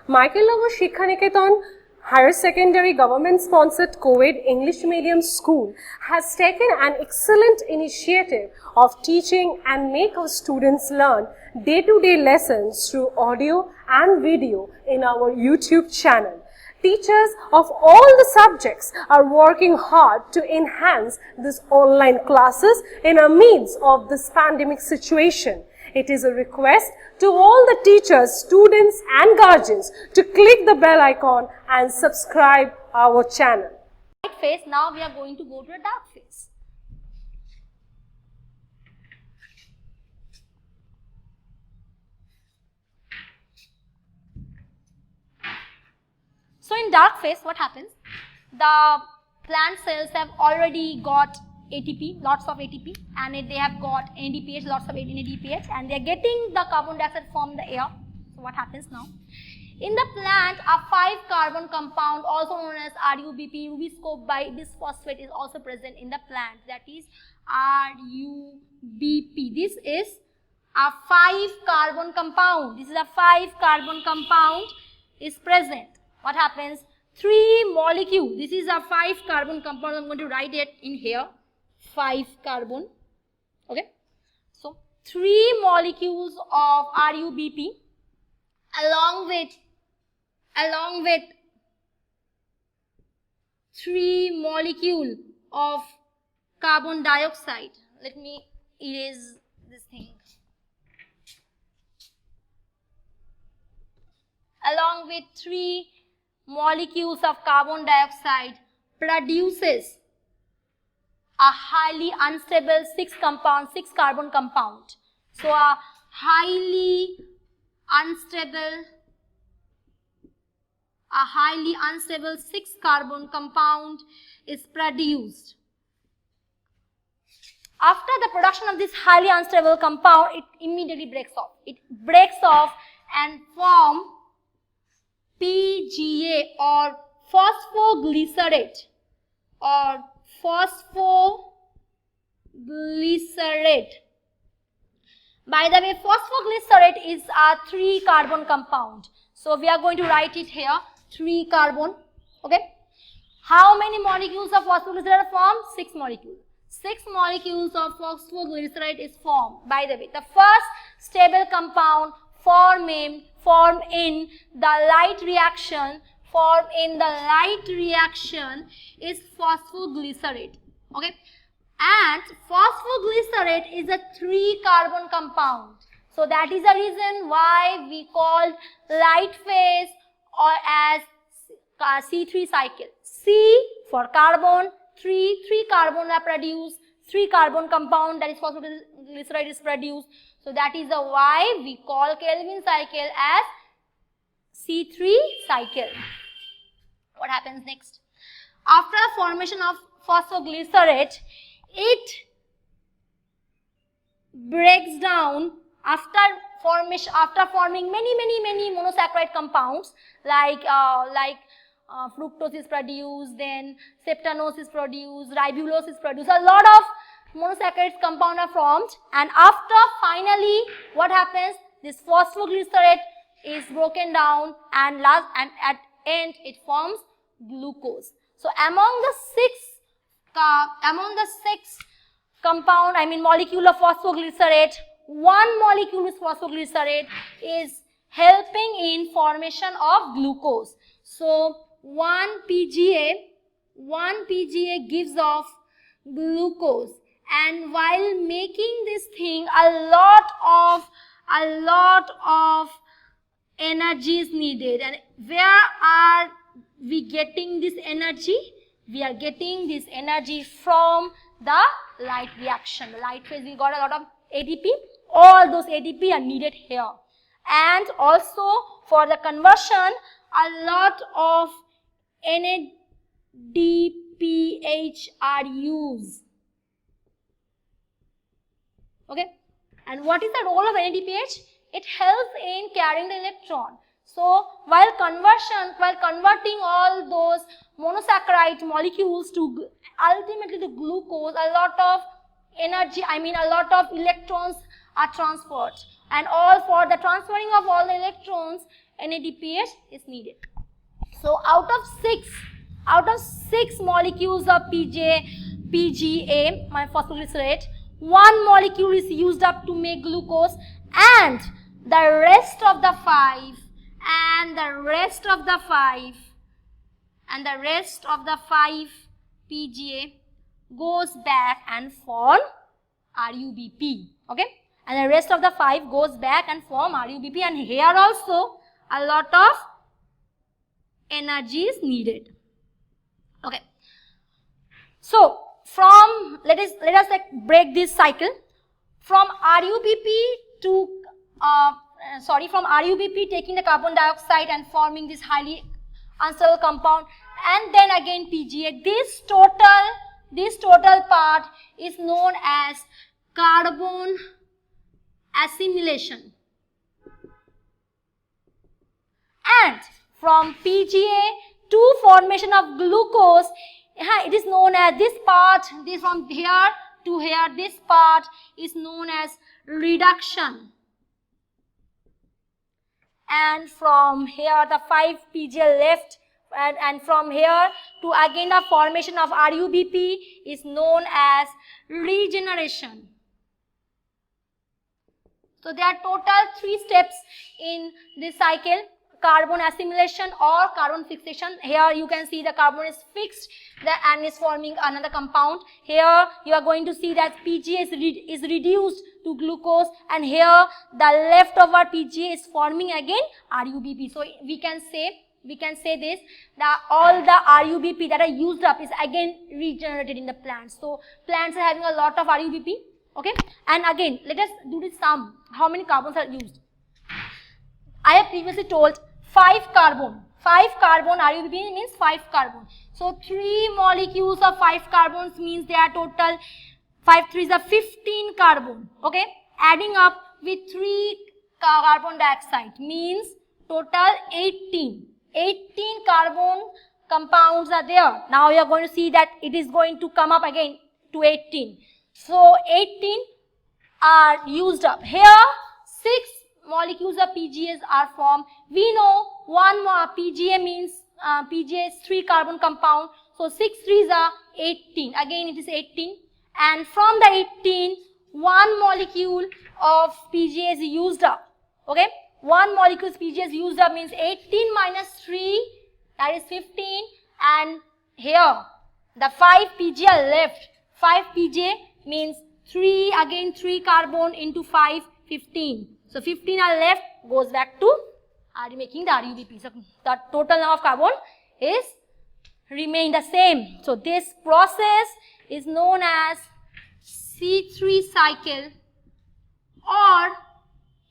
Michael Shikha Niketan Higher Secondary Government Sponsored Co-ed English Medium School has taken an excellent initiative of teaching and make our students learn day-to-day lessons through audio and video in our YouTube channel. Teachers of all the subjects are working hard to enhance these online classes in the midst of this pandemic situation. It is a request to all the teachers, students and guardians to click the bell icon and subscribe our channel. Light phase, now we are going to go to a dark phase. So in dark phase, what happens? The plant cells have already got ATP, lots of ATP, and they have got NADPH, lots of NADPH, and they are getting the carbon dioxide from the air. So what happens now? In the plant, a 5-carbon compound, also known as RUBP, rubiscope bisphosphate, is also present in the plant. That is RUBP. This is a 5-carbon compound. This is a 5-carbon compound is present. What happens? 3 molecules. This is a 5-carbon compound. I'm going to write it in here. 5-carbon. Okay. So 3 molecules of RUBP along with 3 molecule of carbon dioxide. Let me erase this thing. Along with 3 molecules of carbon dioxide produces a highly unstable 6-carbon compound. So a highly unstable 6-carbon compound is produced. After the production of this highly unstable compound, it immediately breaks off. It breaks off and form PGA or phosphoglycerate By the way, phosphoglycerate is a 3-carbon compound. So we are going to write it here, 3-carbon. Okay. How many molecules of phosphoglycerate are formed? 6 molecules. 6 molecules of phosphoglycerate is formed. By the way, the first stable compound formed in the light reaction is phosphoglycerate. Okay. And phosphoglycerate is a 3-carbon compound. So that is the reason why we called light phase or as C3 cycle. C for carbon, 3 carbon are produced, 3-carbon compound, that is phosphoglycerate, is produced. So that is the why we call Calvin cycle as C3 cycle. What happens next? After formation of phosphoglycerate, it breaks down after forming many monosaccharide compounds like fructose is produced, then septanose is produced, ribulose is produced. A lot of monosaccharide compound are formed, and after finally what happens? This phosphoglycerate is broken down and at end it forms glucose. So among the 6 compound, molecule of phosphoglycerate, 1 molecule is phosphoglycerate is helping in formation of glucose. So 1 PGA gives off glucose, and while making this thing a lot of energy is needed. And where are we getting this energy? We are getting this energy from the light reaction. The light phase, we got a lot of ATP. All those ATP are needed here. And also for the conversion, a lot of NADPH are used. Okay. And what is the role of NADPH? It helps in carrying the electron. So while converting all those monosaccharide molecules to ultimately to glucose, a lot of energy, a lot of electrons are transferred. And all for the transferring of all the electrons, NADPH is needed. So out of six molecules of PGA, my phosphoglycerate, one molecule is used up to make glucose, and the rest of the five PGA goes back and form RUBP. Okay, and the rest of the 5 goes back and form RUBP, and here also a lot of energy is needed. Okay, so from let us like break this cycle from RUBP to from RUBP taking the carbon dioxide and forming this highly unstable compound, and then again PGA. This total part is known as carbon assimilation. And from PGA to formation of glucose, it is known as this part, this from here to here, this part is known as reduction. And from here the 5 PGA left, and from here to again the formation of RUBP is known as regeneration. So there are total 3 steps in this cycle: carbon assimilation or carbon fixation. Here you can see the carbon is fixed and is forming another compound. Here you are going to see that PGA is reduced to glucose, and here the leftover PGA is forming again RUBP. So we can say this, that all the RUBP that are used up is again regenerated in the plants. So plants are having a lot of RUBP. Okay, and again let us do this sum. How many carbons are used? I have previously told 5 carbon. 5 carbon RUBP means 5 carbon. So 3 molecules of 5 carbons means they are total 5 3s are 15 carbon. Okay, adding up with 3 carbon dioxide means total 18 carbon compounds are there. Now we are going to see that it is going to come up again to 18. So 18 are used up. Here 6 molecules of PGAs are formed. We know one more PGA means PGA is 3 carbon compound. So 6 3s are 18. Again it is 18. And from the 18, one molecule of PGA is used up. Okay, one molecule of PGA is used up means 18 minus 3, that is 15. And here the 5 PGA are left. 5 PGA means 3 carbon into 5, 15. So 15 are left, goes back to making the RUBP. So the total number of carbon is remain the same. So this process is known as C3 cycle or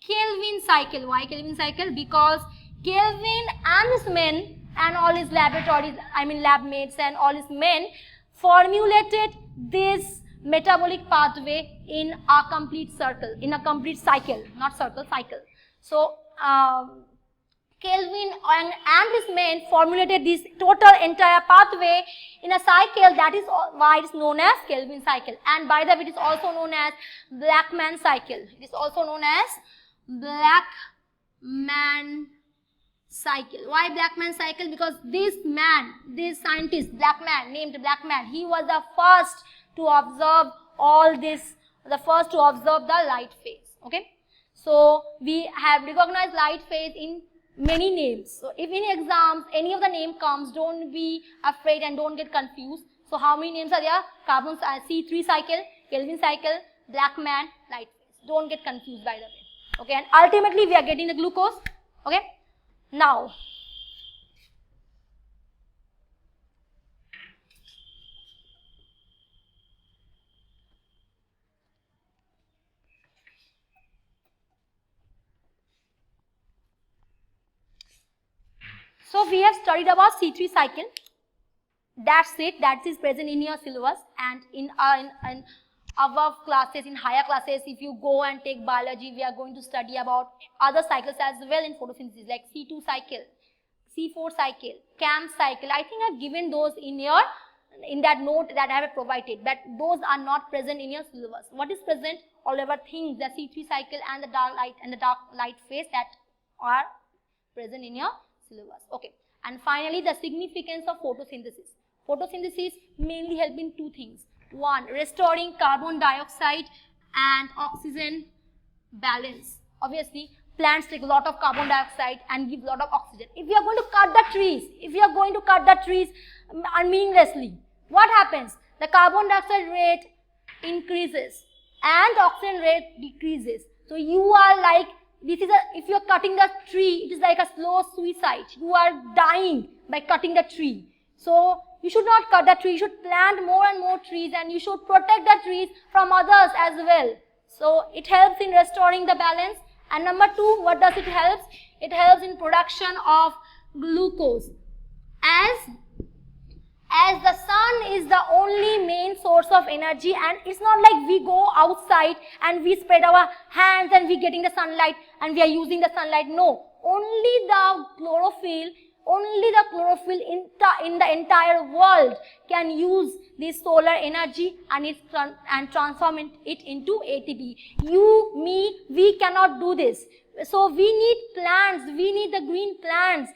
Kelvin cycle. Why Kelvin cycle? Because Kelvin and his men and all his laboratories, lab mates and all his men formulated this metabolic pathway in a complete circle, in a complete cycle, not circle, cycle. So Kelvin and his men formulated this total entire pathway in a cycle. That is why it is known as Kelvin cycle. And by the way, it is also known as Blackman cycle. It is also known as Blackman cycle. Why Blackman cycle? Because this man, this scientist, Blackman, named Blackman, he was the first to observe all this, the first to observe the light phase. Okay, so we have recognized light phase in many names. So if in exams any of the name comes, don't be afraid and don't get confused. So how many names are there? Carbon C3 cycle, Kelvin cycle, Blackman, light phase. Don't get confused by the way. Okay, and ultimately we are getting the glucose. Okay, now so we have studied about C3 cycle. That's it. That is present in your syllabus, and in above classes, in higher classes, if you go and take biology, we are going to study about other cycles as well in photosynthesis, like C2 cycle, C4 cycle, CAM cycle. I think I've given those in that note that I have provided, but those are not present in your syllabus. What is present? All our things, the C3 cycle and the dark light phase, that are present in your syllabus. Okay. And finally, the significance of photosynthesis. Photosynthesis mainly help in two things. One, restoring carbon dioxide and oxygen balance. Obviously, plants take a lot of carbon dioxide and give a lot of oxygen. If we are going to cut the trees, meaninglessly, what happens? The carbon dioxide rate increases and oxygen rate decreases. So you are like, if you are cutting the tree, it is like a slow suicide. You are dying by cutting the tree. So you should not cut the tree. You should plant more and more trees, and you should protect the trees from others as well. So it helps in restoring the balance. And number two, what does it help? It helps in production of glucose. As the sun is the only main source of energy, and it's not like we go outside and we spread our hands and we getting the sunlight and we are using the sunlight. No, only the chlorophyll in the entire world can use this solar energy and transform it into ATP. You, me, we cannot do this. So we need plants, we need the green plants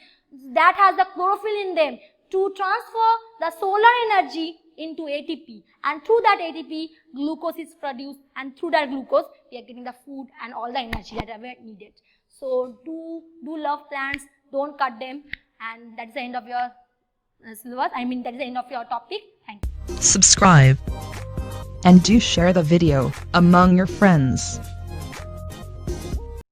that has the chlorophyll in them to transfer the solar energy into ATP, and through that ATP glucose is produced, and through that glucose we are getting the food and all the energy that are needed. So do love plants, don't cut them, and that's the end of your syllabus. That is the end of your topic. Thank you. Subscribe and do share the video among your friends.